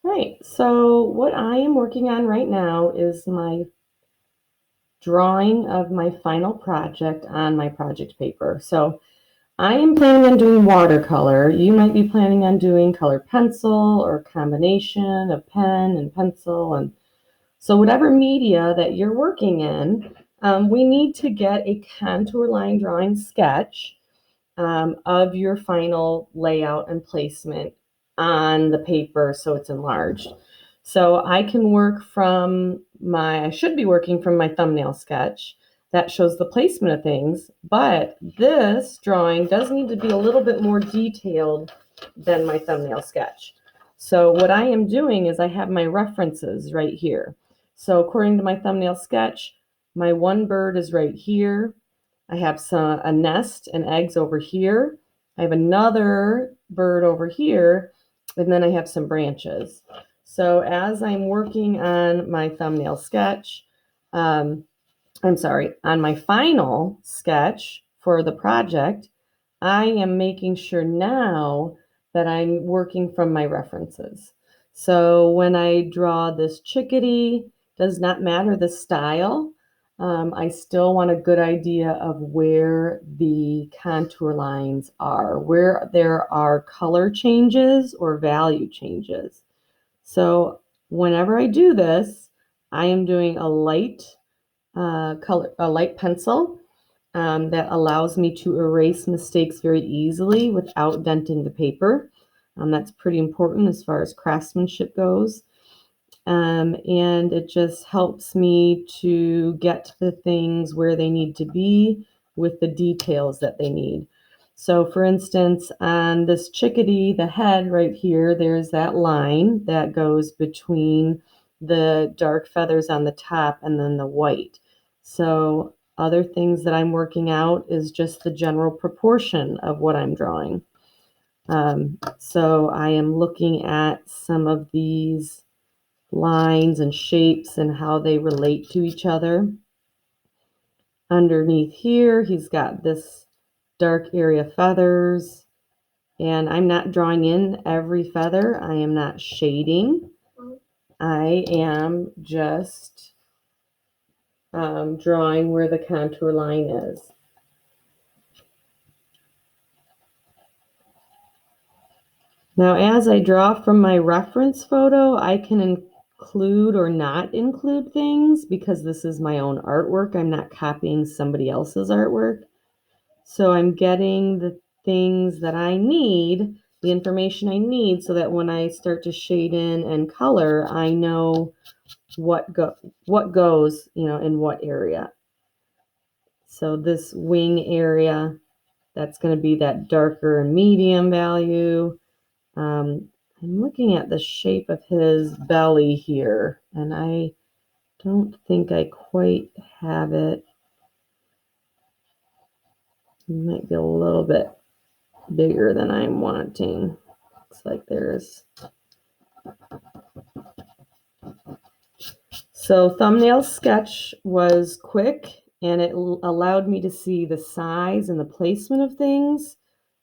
Right. So what I am working on right now is my drawing of my final project on my project paper. So I am planning on doing watercolor. You might be planning on doing colored pencil or a combination of pen and pencil. And so whatever media that you're working in, we need to get a contour line drawing sketch of your final layout and placement on the paper so it's enlarged. So I can work from I should be working from my thumbnail sketch that shows the placement of things, but this drawing does need to be a little bit more detailed than my thumbnail sketch. So what I am doing is I have my references right here. So according to my thumbnail sketch, my one bird is right here. I have a nest and eggs over here. I have another bird over here, and then I have some branches. So as I'm working on my thumbnail sketch, on my final sketch for the project, I am making sure now that I'm working from my references. So when I draw this chickadee, does not matter the style. I still want a good idea of where the contour lines are, where there are color changes or value changes. So whenever I do this, I am doing a light pencil that allows me to erase mistakes very easily without denting the paper. That's pretty important as far as craftsmanship goes. And it just helps me to get to the things where they need to be with the details that they need. So, for instance, on this chickadee, the head right here, there's that line that goes between the dark feathers on the top and then the white. So, other things that I'm working out is just the general proportion of what I'm drawing. So, I am looking at some of these lines and shapes and how they relate to each other. Underneath here, he's got this dark area feathers, and I'm not drawing in every feather. I am not shading. I am just drawing where the contour line is. Now, as I draw from my reference photo, I can include or not include things because this is my own artwork. I'm not copying somebody else's artwork. So I'm getting the things that I need, the information I need, so that when I start to shade in and color, I know what goes, in what area. So this wing area, that's going to be that darker and medium value. I'm looking at the shape of his belly here, and I don't think I quite have it. It might be a little bit bigger than I'm wanting. Looks like there's. So thumbnail sketch was quick and it allowed me to see the size and the placement of things.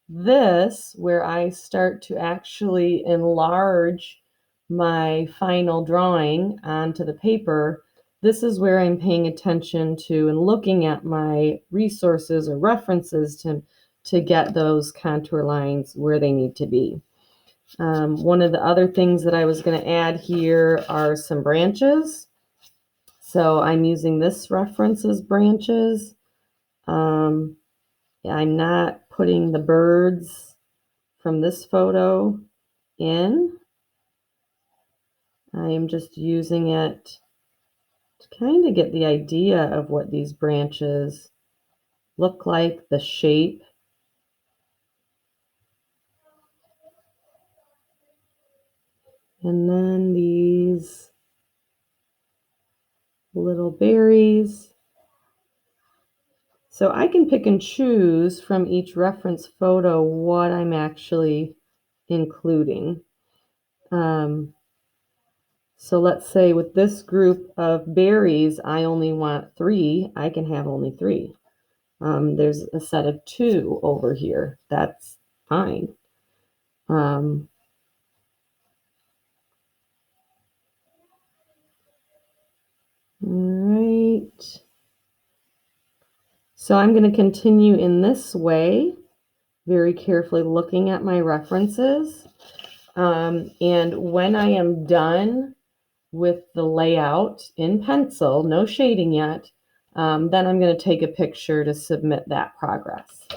This, where I start to actually enlarge my final drawing onto the paper, this is where I'm paying attention to and looking at my resources or references to get those contour lines where they need to be. One of the other things that I was going to add here are some branches. So I'm using this reference as branches. I'm not putting the birds from this photo in. I am just using it to kind of get the idea of what these branches look like, the shape. And then these little berries. So I can pick and choose from each reference photo what I'm actually including. So let's say with this group of berries, I only want 3. I can have only 3. There's a set of 2 over here. That's fine. Um, So I'm going to continue in this way, very carefully looking at my references. And when I am done with the layout in pencil, no shading yet, then I'm going to take a picture to submit that progress.